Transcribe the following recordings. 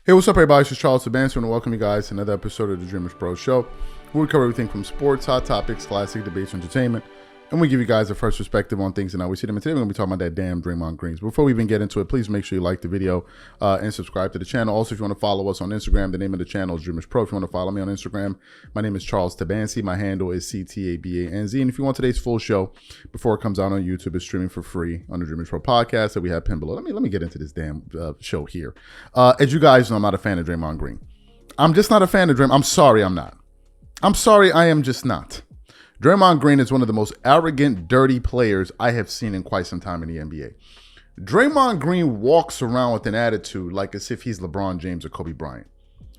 Hey, what's up, everybody? This is Charles Sabansi, and welcome you guys to another episode of the DREAMERSPRO show, where we cover everything from sports, hot topics, classic debates, entertainment, and we give you guys a first perspective on things and how we see them. And today we're going to be talking about that damn Draymond Greens. Before we even get into it, please make sure you like the video and subscribe to the channel. Also, if you want to follow us on Instagram, the name of the channel is DREAMERSPRO. If you want to follow me on Instagram, my name is Charles Tabansi. My handle is CTABANZ. And if you want today's full show before it comes out on YouTube, it's streaming for free on the DREAMERSPRO podcast that we have pinned below. Let me get into this damn show here. As you guys know, I'm not a fan of Draymond Green. I'm just not a fan of Draymond. I'm sorry, I'm not. I'm sorry, I am just not. Draymond Green is one of the most arrogant, dirty players I have seen in quite some time in the NBA. Draymond Green walks around with an attitude like as if he's LeBron James or Kobe Bryant.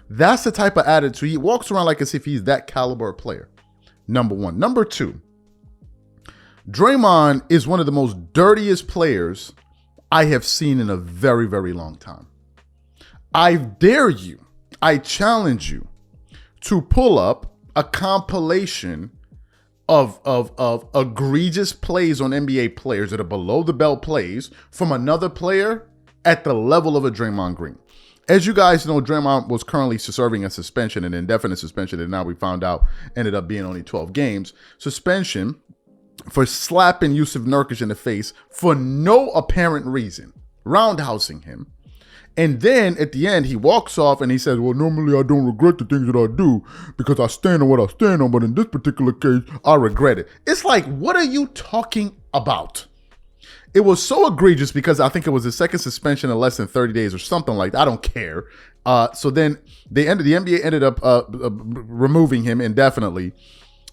That's the type of attitude. He walks around like as if he's that caliber of player. Number one. Number two, Draymond is one of the most dirtiest players I have seen in a very, very long time. I dare you, I challenge you to pull up a compilation of egregious plays on NBA players that are below the belt plays from another player at the level of a Draymond Green. As you guys know, Draymond was currently serving a suspension, an indefinite suspension, and now we found out ended up being only 12 games. Suspension for slapping Yusuf Nurkic in the face for no apparent reason, roundhousing him. And then at the end, he walks off and he says, well, normally I don't regret the things that I do because I stand on what I stand on. But in this particular case, I regret it. It's like, what are you talking about? It was so egregious because I think it was his second suspension in less than 30 days or something like that. I don't care. So then the NBA ended up removing him indefinitely.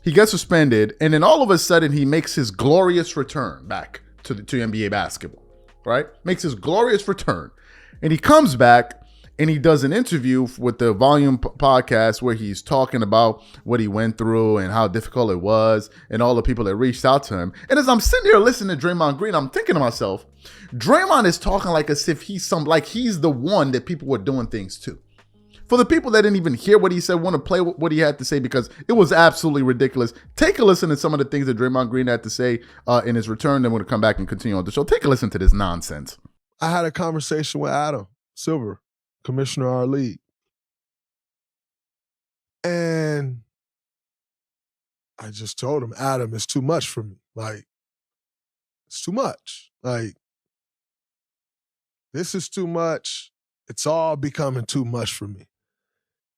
He gets suspended. And then all of a sudden, he makes his glorious return back to NBA basketball, right? Makes his glorious return. And he comes back and he does an interview with the Volume podcast where he's talking about what he went through and how difficult it was and all the people that reached out to him. And as I'm sitting here listening to Draymond Green, I'm thinking to myself, Draymond is talking like as if he's the one that people were doing things to. For the people that didn't even hear what he said, want to play what he had to say because it was absolutely ridiculous. Take a listen to some of the things that Draymond Green had to say in his return. Then we're going to come back and continue on the show. Take a listen to this nonsense. I had a conversation with Adam Silver, commissioner of our league. And I just told him, Adam, it's too much for me. Like, it's too much. Like, this is too much. It's all becoming too much for me.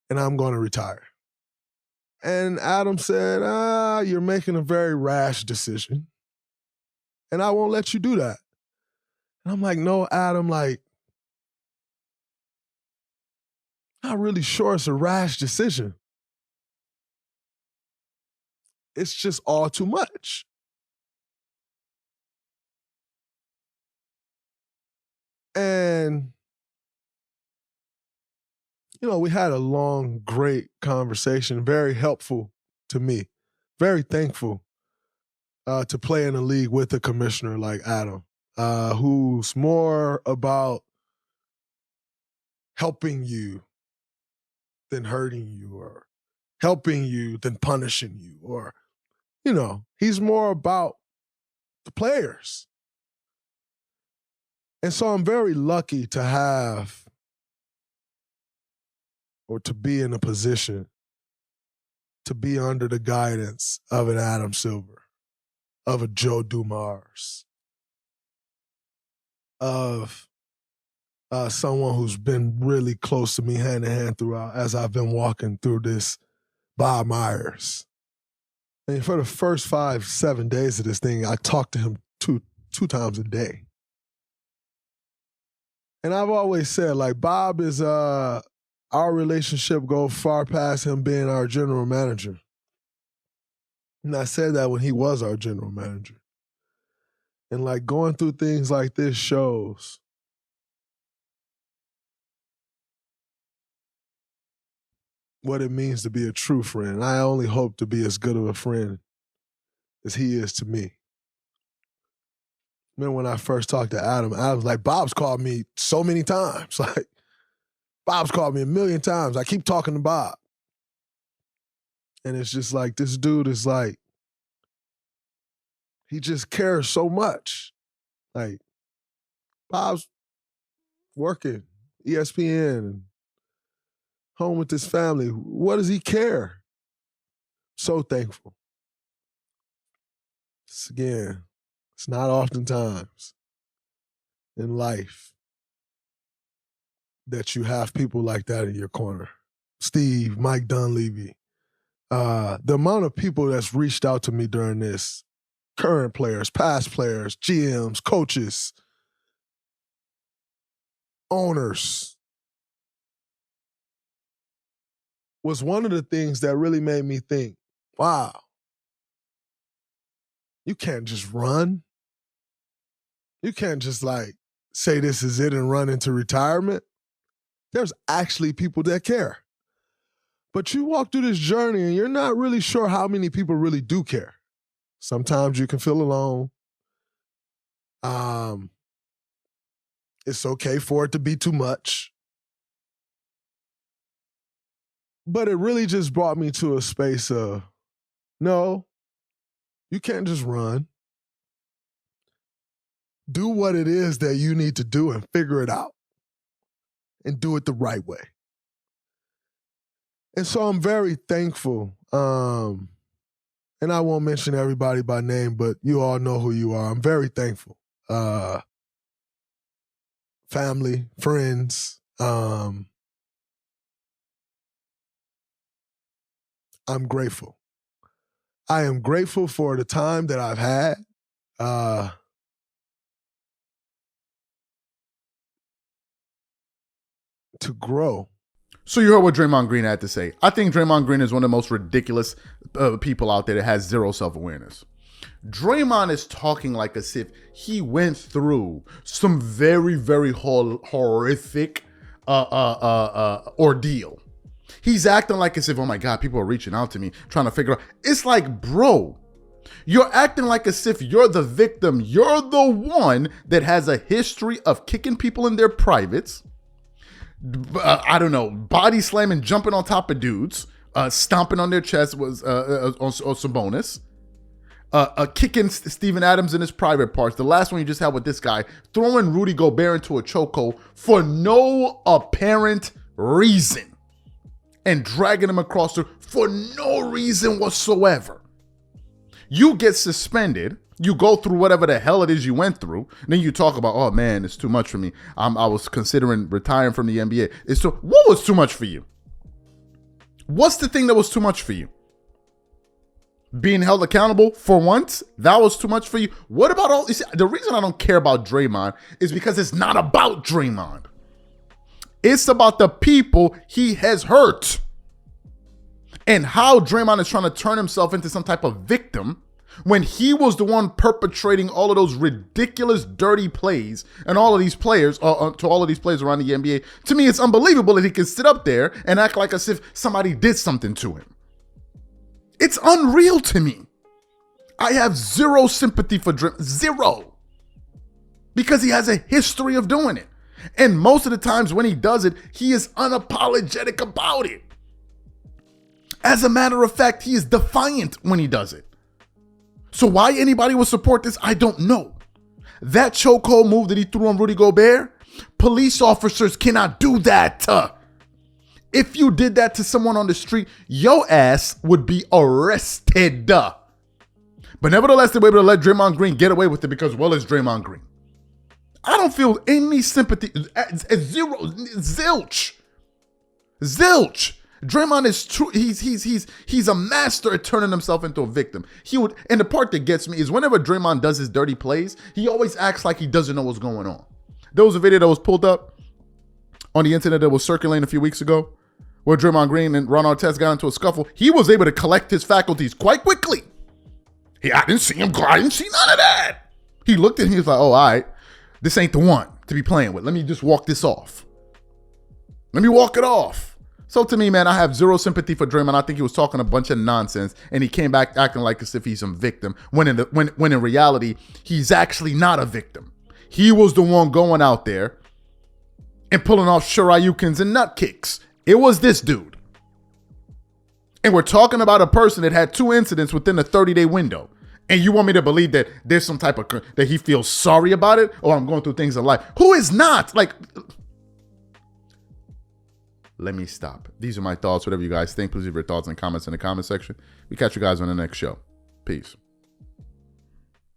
And I'm going to retire. And Adam said, you're making a very rash decision. And I won't let you do that. And I'm like, no, Adam, like, not really sure it's a rash decision. It's just all too much. And, you know, we had a long, great conversation, very helpful to me, very thankful to play in a league with a commissioner like Adam, who's more about helping you than hurting you or helping you than punishing you or, you know, he's more about the players. And so I'm very lucky to have or to be in a position to be under the guidance of an Adam Silver, of a Joe Dumars, of someone who's been really close to me hand in hand throughout as I've been walking through this, Bob Myers. And for the first 5-7 days of this thing, I talked to him two times a day. And I've always said, like, Bob is, our relationship goes far past him being our general manager. And I said that when he was our general manager. And like going through things like this shows what it means to be a true friend. I only hope to be as good of a friend as he is to me. Remember when I first talked to Adam, I was like, Bob's called me so many times. Like, Bob's called me 1,000,000 times. I keep talking to Bob. And it's just like, this dude is like, he just cares so much. Like, Bob's working, ESPN, and home with his family. What does he care? So thankful. Again, it's not oftentimes in life that you have people like that in your corner. Steve, Mike Dunleavy, the amount of people that's reached out to me during this, current players, past players, GMs, coaches, owners, was one of the things that really made me think, wow, you can't just run. You can't just say this is it and run into retirement. There's actually people that care. But you walk through this journey and you're not really sure how many people really do care. Sometimes you can feel alone. It's okay for it to be too much. But it really just brought me to a space of, no, you can't just run. Do what it is that you need to do and figure it out. And do it the right way. And so I'm very thankful. And I won't mention everybody by name, but you all know who you are. I'm very thankful. Family, friends. I'm grateful. I am grateful for the time that I've had. To grow. So you heard what Draymond Green had to say. I think Draymond Green is one of the most ridiculous people out there that has zero self-awareness. Draymond is talking like as if he went through some very, very horrific ordeal. He's acting like as if, oh my God, people are reaching out to me, trying to figure out. It's like, bro, you're acting like as if you're the victim. You're the one that has a history of kicking people in their privates. I don't know, body slamming, jumping on top of dudes, stomping on their chest was on Sabonis, kicking Steven Adams in his private parts. The last one you just had with this guy, throwing Rudy Gobert into a chokehold for no apparent reason and dragging him across for no reason whatsoever. You get suspended. You go through whatever the hell it is you went through. Then you talk about, oh man, it's too much for me. I was considering retiring from the NBA. What was too much for you? What's the thing that was too much for you? Being held accountable for once? That was too much for you? What about all? The reason I don't care about Draymond is because it's not about Draymond. It's about the people he has hurt. And how Draymond is trying to turn himself into some type of victim when he was the one perpetrating all of those ridiculous, dirty plays and all of these players, to all of these players around the NBA. To me, it's unbelievable that he can sit up there and act like as if somebody did something to him. It's unreal to me. I have zero sympathy for Draymond, zero. Because he has a history of doing it. And most of the times when he does it, he is unapologetic about it. As a matter of fact, he is defiant when he does it. So why anybody would support this, I don't know. That chokehold move that he threw on Rudy Gobert, police officers cannot do that. If you did that to someone on the street, your ass would be arrested. But nevertheless, they were able to let Draymond Green get away with it because, well, it's Draymond Green. I don't feel any sympathy. Zero. Zilch. Draymond is true. He's a master at turning himself into a victim. And the part that gets me is whenever Draymond does his dirty plays, he always acts like he doesn't know what's going on. There was a video that was pulled up on the internet that was circulating a few weeks ago where Draymond Green and Ron Artest got into a scuffle. He was able to collect his faculties quite quickly. I didn't see him. I didn't see none of that. He looked at him. He was like, oh, all right, this ain't the one to be playing with. Let me just walk this off. Let me walk it off. So to me, man, I have zero sympathy for Draymond. I think he was talking a bunch of nonsense, and he came back acting like as if he's some victim, when in reality, he's actually not a victim. He was the one going out there and pulling off Shoryukens and nut kicks. It was this dude. And we're talking about a person that had 2 incidents within a 30-day window. And you want me to believe that there's some type of, that he feels sorry about it? Or I'm going through things in life. Who is not? Like, let me stop. These are my thoughts. Whatever you guys think, please leave your thoughts and comments in the comment section. We catch you guys on the next show. Peace.